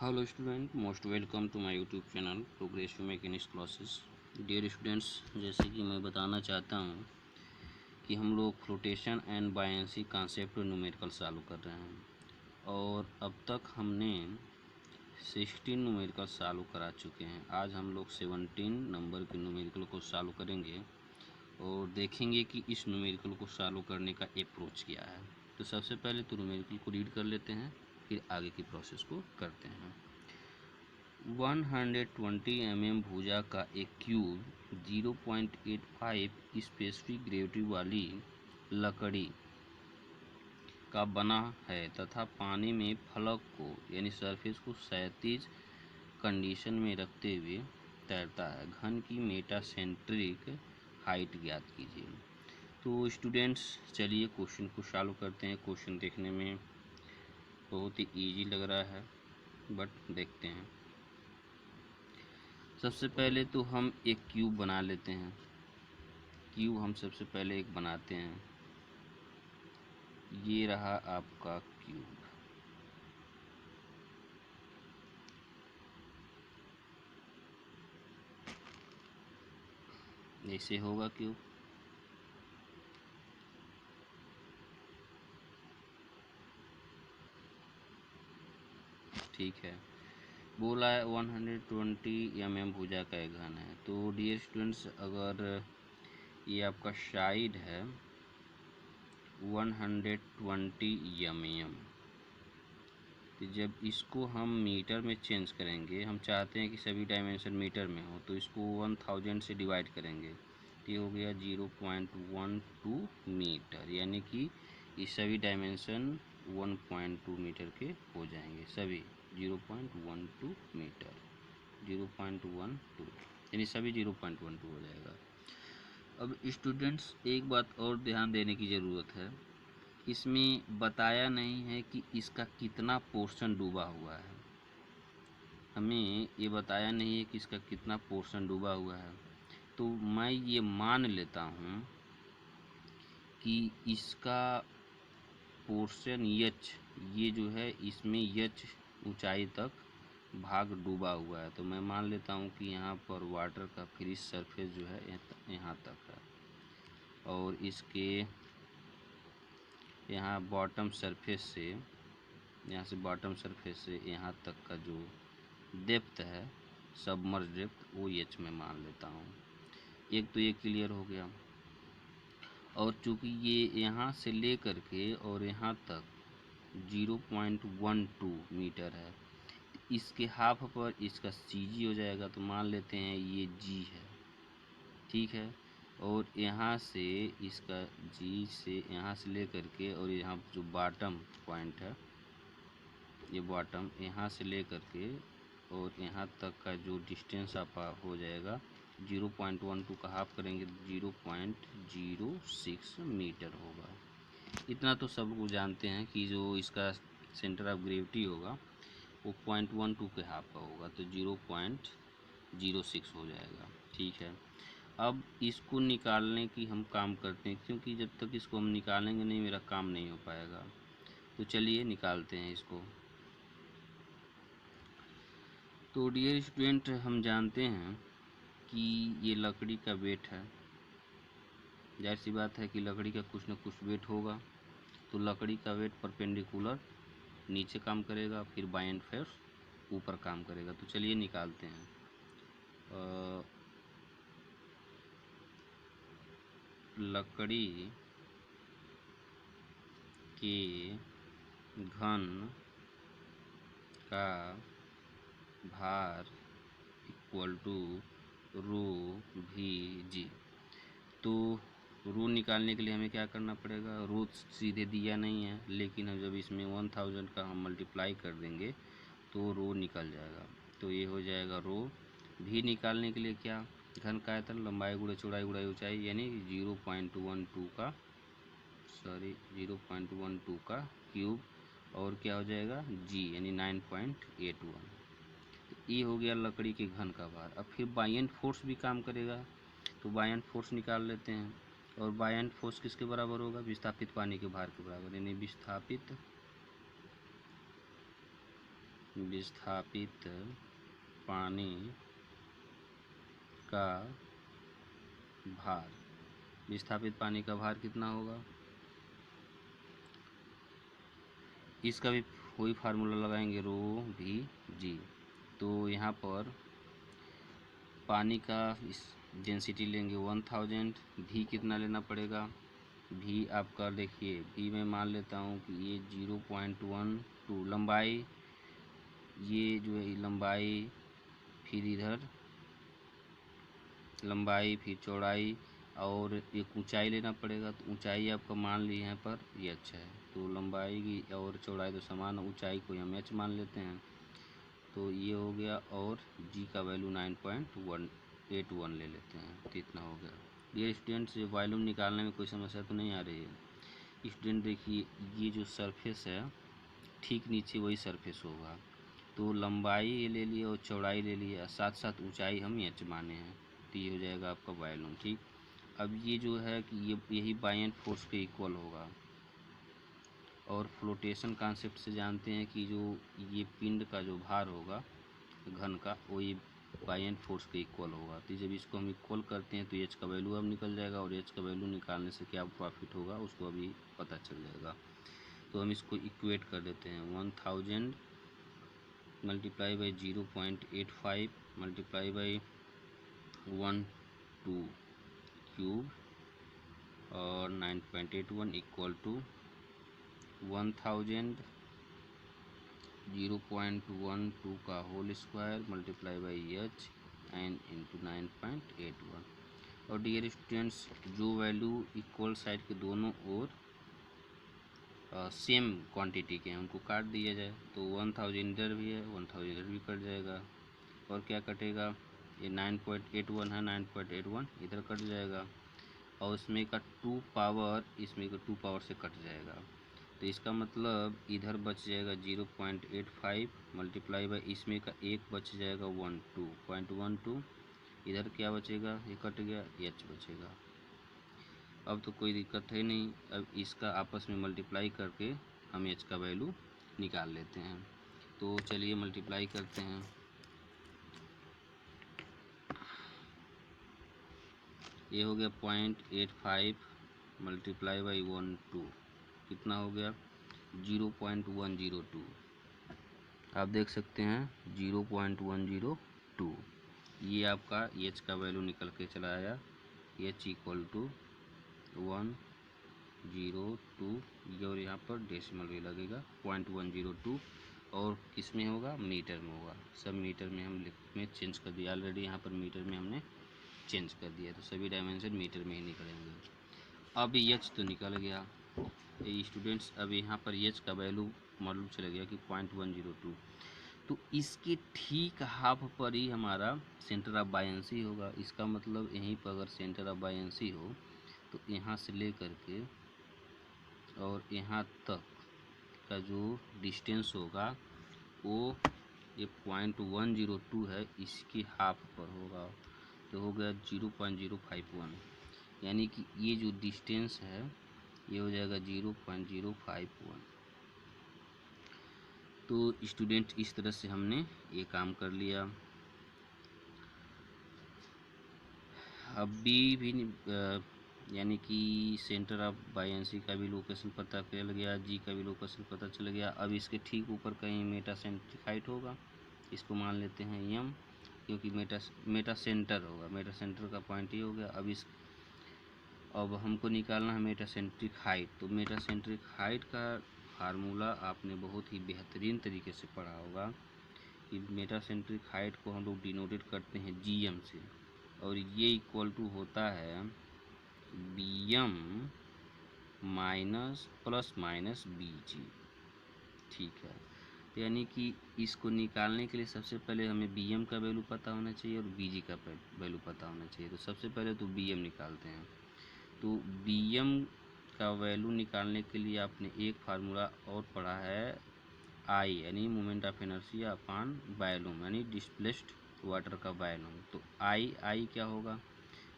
Hello student, most welcome to my YouTube channel progressive mechanics classes. Dear students, जैसे कि मैं बताना चाहता हूं कि हम लोग flotation and buoyancy concept numerical चालू कर रहे हैं और अब तक हमने 16 न्यूमेरिकल चालू करा चुके हैं। आज हम लोग 17 नंबर के न्यूमेरिकल को चालू करेंगे और देखेंगे कि इस न्यूमेरिकल को चालू करने का अप्रोच क्या है। तो सबसे पहले तो न्यूमेरिकल को रीड कर लेते हैं, फिर आगे की प्रोसेस को करते हैं। 120 mm भुजा का एक क्यूब 0.85 स्पेसिफिक ग्रेविटी वाली लकड़ी का बना है तथा पानी में फलक को यानी सरफेस को क्षैतिज कंडीशन में रखते हुए तैरता है। घन की मेटासेंट्रिक हाइट ज्ञात कीजिए। तो स्टूडेंट्स, चलिए क्वेश्चन को चालू करते हैं। क्वेश्चन देखने में बहुत ही इजी लग रहा है, बट देखते हैं। सबसे पहले तो हम एक क्यूब बना लेते हैं। क्यूब हम सबसे पहले एक बनाते हैं। ये रहा आपका क्यूब। ऐसे होगा क्यूब। ठीक है, बोला है 120 mm भुजा का एक घन है। तो डियर स्टूडेंट्स, अगर ये आपका साइड है 120 mm, तो जब इसको हम मीटर में चेंज करेंगे, हम चाहते हैं कि सभी डायमेंशन मीटर में हो, तो इसको 1000 से डिवाइड करेंगे। तो ये हो गया 0.12 मीटर, यानी कि ये सभी डायमेंशन 1.2 मीटर के हो जाएंगे। सभी 0.12 मीटर, 0.12 यानी सभी 0.12 हो जाएगा। अब स्टूडेंट्स, एक बात और ध्यान देने की ज़रूरत है। इसमें बताया नहीं है कि इसका कितना पोर्शन डूबा हुआ है। हमें ये बताया नहीं है कि इसका कितना पोर्शन डूबा हुआ है। तो मैं ये मान लेता हूँ कि इसका पोर्शन एच, ये जो है इसमें एच ऊंचाई तक भाग डूबा हुआ है। तो मैं मान लेता हूँ कि यहाँ पर वाटर का फ्री सरफेस जो है यहाँ तक है, और इसके यहाँ बॉटम सरफेस से, यहाँ से बॉटम सरफेस से यहाँ तक का जो डेप्थ है, सबमर्ज डेप्थ, वो एच में मान लेता हूँ। एक तो ये क्लियर हो गया। और चूँकि ये यहाँ से ले कर के और यहाँ तक 0.12 मीटर है, इसके हाफ पर इसका सी जी हो जाएगा। तो मान लेते हैं ये जी है, ठीक है। और यहाँ से इसका जी से यहाँ से ले करके और यहाँ जो बॉटम पॉइंट है, ये बॉटम यहाँ से ले करके और यहाँ तक का जो डिस्टेंस आपका हो जाएगा 0.12 का हाफ करेंगे 0.06 मीटर होगा। इतना तो सब लोग जानते हैं कि जो इसका सेंटर ऑफ ग्रेविटी होगा वो 0.12 के हाफ का होगा, तो 0.06 हो जाएगा। ठीक है, अब इसको निकालने की हम काम करते हैं, क्योंकि जब तक इसको हम निकालेंगे नहीं मेरा काम नहीं हो पाएगा। तो चलिए निकालते हैं इसको। तो डियर स्टूडेंट, हम जानते हैं कि ये लकड़ी का वेट है। जाहिर सी बात है कि लकड़ी का कुछ न कुछ वेट होगा। तो लकड़ी का वेट परपेंडिकुलर नीचे काम करेगा, फिर बाय एंड फोर्स ऊपर काम करेगा। तो चलिए निकालते हैं। लकड़ी के घन का भार इक्वल टू रो भी जी। तो रो निकालने के लिए हमें क्या करना पड़ेगा? रो सीधे दिया नहीं है, लेकिन हम जब इसमें 1000 का हम मल्टीप्लाई कर देंगे तो रो निकल जाएगा। तो ये हो जाएगा रो भी। निकालने के लिए क्या? घन का आयतन लंबाई गुणे चौड़ाई गुणे ऊंचाई, यानी 0.12 का क्यूब, और क्या हो जाएगा जी, यानी 9.81। तो ये हो गया लकड़ी के घन का भार। अब फिर बाय एंड फोर्स भी काम करेगा, तो बाय एंड फोर्स निकाल लेते हैं। और बाय एंड फोर्स किसके बराबर होगा? विस्थापित पानी के भार के बराबर, यानी विस्थापित पानी का भार, विस्थापित पानी का भार कितना होगा, इसका भी वही फार्मूला लगाएंगे, रो भी जी। तो यहाँ पर पानी का इस डेंसिटी लेंगे 1000, भी कितना लेना पड़ेगा, भी आपका देखिए, भी मैं मान लेता हूँ कि ये 0.12 लंबाई, ये जो है लंबाई, फिर इधर लंबाई, फिर चौड़ाई, और एक ऊंचाई लेना पड़ेगा। तो ऊंचाई आपका मान ली यहाँ पर ये अच्छा है, तो लंबाई की और चौड़ाई तो समान, ऊंचाई को हम h मान लेते हैं, तो ये हो गया। और g का वैल्यू 9.181 ले लेते हैं, तो इतना हो गया। डियर स्टूडेंट्स, वॉल्यूम निकालने में कोई समस्या तो नहीं आ रही है। स्टूडेंट देखिए, ये जो सरफेस है ठीक नीचे वही सरफेस होगा, तो लंबाई ले लिए और चौड़ाई ले लिए, साथ साथ ऊंचाई हम h माने हैं, तो ये हो जाएगा आपका वॉल्यूम। ठीक, अब ये जो है कि ये यही बायएंट फोर्स के इक्वल होगा, और फ्लोटेशन कॉन्सेप्ट से जानते हैं कि जो ये पिंड का जो भार होगा घन का, वो ये बायएंट फोर्स के इक्वल होगा। तो जब इसको हम इक्वल करते हैं तो एच का वैल्यू अब निकल जाएगा, और एच का वैल्यू निकालने से क्या प्रॉफिट होगा उसको अभी पता चल जाएगा। तो हम इसको इक्वेट कर देते हैं, 1000 multiply by 0.85 multiply by 12 cube और 9.81 इक्वल टू 1000 0.12 का whole square multiply by H N into 9.81। और डियर स्टूडेंट्स, जो वैल्यू इक्वल साइड के दोनों ओर सेम क्वांटिटी के हैं उनको काट दिया जाए, तो 1000 इधर भी है, 1000 इधर भी कट जाएगा, और क्या कटेगा, ये 9.81 है, 9.81 इधर कट जाएगा, और इसमें का 2 पावर इसमें का 2 पावर से कट जाएगा। तो इसका मतलब इधर बच जाएगा 0.85 मल्टीप्लाई बाई इसमें का एक बच जाएगा 12.12, इधर क्या बचेगा, ये कट गया, एच बचेगा। अब तो कोई दिक्कत है नहीं, अब इसका आपस में मल्टीप्लाई करके हम एच का वैल्यू निकाल लेते हैं। तो चलिए मल्टीप्लाई करते हैं, ये हो गया 0.85 मल्टीप्लाई बाई 12, कितना हो गया 0.102। आप देख सकते हैं 0.102, ये आपका एच का वैल्यू निकल के चला आया, एच इक्वल टू 102, ये और यहाँ पर डेसिमल भी लगेगा 0.102, और किस में होगा, मीटर में होगा। सब मीटर में हम में चेंज कर दिया ऑलरेडी, यहाँ पर मीटर में हमने चेंज कर दिया, तो सभी डायमेंशन मीटर में ही निकलेंगे। अब एच तो निकल गया स्टूडेंट्स, अब यहाँ पर एच का वैल्यू मालूम चला गया कि 0.102, तो इसके ठीक हाफ पर ही हमारा सेंटर ऑफ बायेंसी होगा। इसका मतलब यहीं पर अगर सेंटर ऑफ बायेंसी हो तो यहाँ से ले करके और यहाँ तक का जो डिस्टेंस होगा वो ये 0.102 है, इसकी हाफ पर होगा, तो हो गया 0.051, यानी कि ये जो डिस्टेंस है ये हो जाएगा 0.051। तो स्टूडेंट इस तरह से हमने ये काम कर लिया। अब भी यानी कि सेंटर ऑफ बायेंसी का भी लोकेशन पता चल गया, जी का भी लोकेशन पता चल गया। अब इसके ठीक ऊपर कहीं मेटासेंट्रिक हाइट होगा, इसको मान लेते हैं एम, क्योंकि मेटा सेंटर होगा, मेटा सेंटर का पॉइंट ये हो गया। अब हमको निकालना है मेटासेंट्रिक हाइट, तो मेटासेंट्रिक हाइट का फार्मूला आपने बहुत ही बेहतरीन तरीके से पढ़ा होगा कि मेटासेंट्रिक हाइट को हम लोग डिनोटेड करते हैं जीएम से, और ये इक्वल टू होता है बीएम माइनस प्लस माइनस बीजी। ठीक है, तो यानी कि इसको निकालने के लिए सबसे पहले हमें बीएम का वैल्यू पता होना चाहिए और बीजी का वैल्यू पता होना चाहिए। तो सबसे पहले तो बीएम निकालते हैं। तो बीएम का वैल्यू निकालने के लिए आपने एक फार्मूला और पढ़ा है, आई यानी moment of inertia upon volume यानी डिस्प्लेस्ड वाटर का वॉल्यूम। तो आई क्या होगा,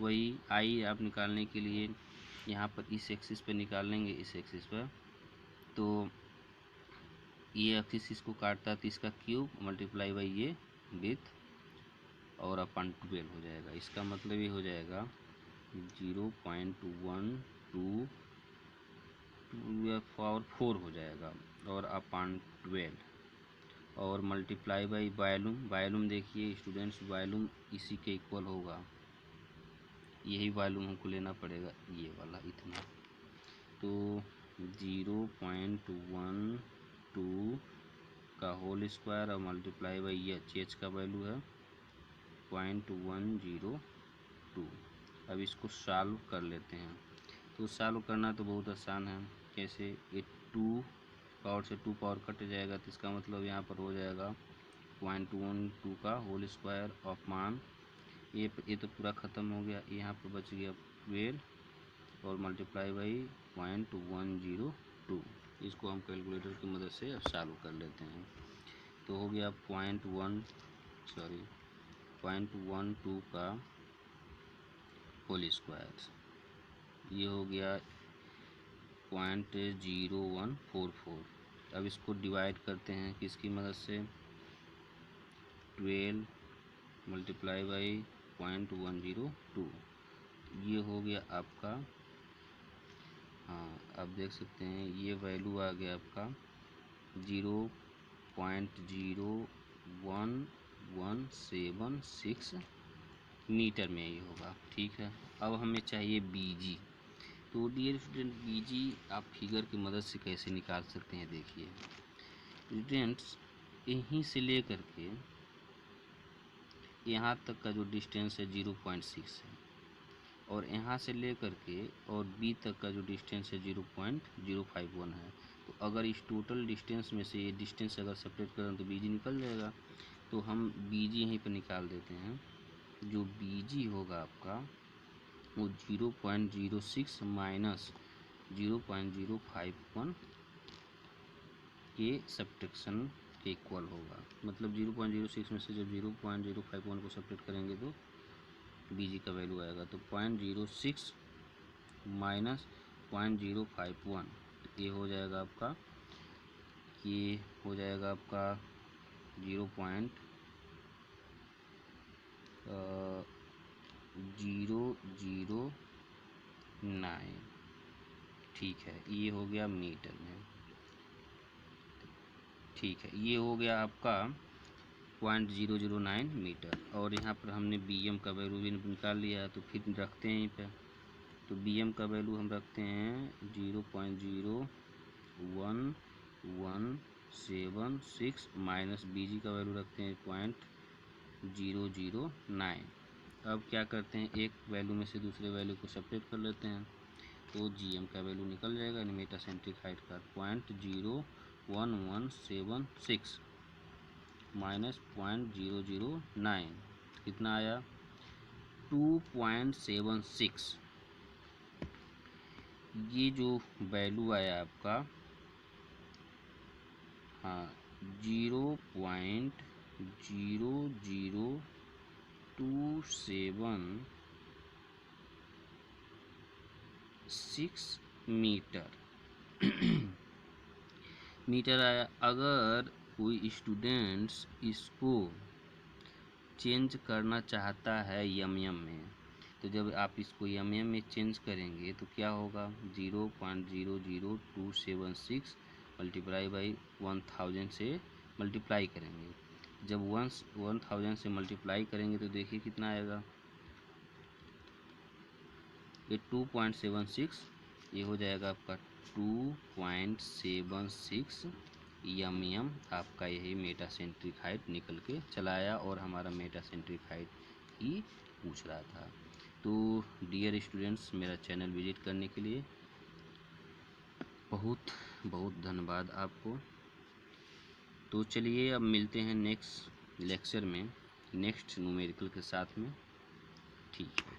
वही आई आप निकालने के लिए यहाँ पर इस एक्सिस पे निकाल लेंगे, इस एक्सिस पर। तो ये एक्सिस इसको काटता है तो इसका क्यूब मल्टीप्लाई बाई ये विथ और अपन 12 हो जाएगा। इसका मतलब ये हो जाएगा 0.12 पावर 4 हो जाएगा और अपन 12 और मल्टीप्लाई बाई वॉल्यूम देखिए स्टूडेंट्स, वॉल्यूम इसी के इक्वल होगा, यही वॉल्यूम हमको लेना पड़ेगा, ये वाला इतना। तो 0.12 का होल स्क्वायर और मल्टीप्लाई बाई ये एच का वैल्यू है 0.102। अब इसको सॉल्व कर लेते हैं। तो सॉल्व करना तो बहुत आसान है। कैसे? ये 2 पावर से 2 पावर कट जाएगा तो इसका मतलब यहाँ पर हो जाएगा 0.12 का होल स्क्वायर ऑफ मान ये तो पूरा ख़त्म हो गया, यहाँ पर बच गया 12 और मल्टीप्लाई बाई 0.102। इसको हम कैलकुलेटर की मदद से अब सॉल्व कर लेते हैं। तो हो गया 0.12 का होल स्क्वायर, ये हो गया 0.0144। अब इसको डिवाइड करते हैं किसकी मदद से? 12 मल्टीप्लाई बाई 0.102, ये हो गया आपका, हाँ आप देख सकते हैं ये वैल्यू आ गया आपका 0.01176 मीटर में ये होगा। ठीक है, अब हमें चाहिए बीजी। तो डियर स्टूडेंट, बीजी आप फिगर की मदद से कैसे निकाल सकते हैं? देखिए स्टूडेंट्स, यहीं से लेकर के यहाँ तक का जो डिस्टेंस है 0.6 है और यहाँ से लेकर के और बी तक का जो डिस्टेंस है 0.051 है। तो अगर इस टोटल डिस्टेंस में से ये डिस्टेंस अगर सेपरेट करें तो बीजी निकल जाएगा। तो हम बीजी यहीं पर निकाल देते हैं। जो बीजी होगा आपका वो 0.06 माइनस 0.051 के सब्ट्रैक्शन के इक्वल होगा। मतलब 0.06 में से जब 0.051 को सब्ट्रैक्ट करेंगे तो बीजी का वैल्यू आएगा। तो 0.06 माइनस 0.051 ये हो जाएगा आपका, ये हो जाएगा आपका 0.009। ठीक है, ये हो गया मीटर में। ठीक है, ये हो गया आपका 0.009 मीटर और यहाँ पर हमने bm का वैल्यू भी निकाल लिया है। तो फिर रखते हैं यहीं पे। तो bm का वैल्यू हम रखते हैं 0.01176 माइनस bg का वैल्यू रखते हैं 0.009। अब क्या करते हैं, एक वैल्यू में से दूसरे वैल्यू को सेपरेट कर लेते हैं। तो gm का वैल्यू निकल जाएगा मेटासेंट्रिक हाइट का 0.01176 माइनस 0.009 कितना आया? 2.76। ये जो वैल्यू आया आपका, हाँ 0.00276 मीटर मीटर आया। अगर कोई स्टूडेंट्स इसको चेंज करना चाहता है mm में, तो जब आप इसको mm में चेंज करेंगे तो क्या होगा? 0.00276 मल्टीप्लाई बाई 1000 से मल्टीप्लाई करेंगे। जब 1000 से मल्टीप्लाई करेंगे तो देखिए कितना आएगा, ये 2.76, ये हो जाएगा आपका 2.76 mm। आपका यही मेटासेंट्रिक हाइट निकल के चला आया और हमारा मेटासेंट्रिक हाइट ही पूछ रहा था। तो डियर स्टूडेंट्स, मेरा चैनल विजिट करने के लिए बहुत बहुत धन्यवाद आपको। तो चलिए अब मिलते हैं नेक्स्ट लेक्चर में नेक्स्ट न्यूमेरिकल के साथ में। ठीक है।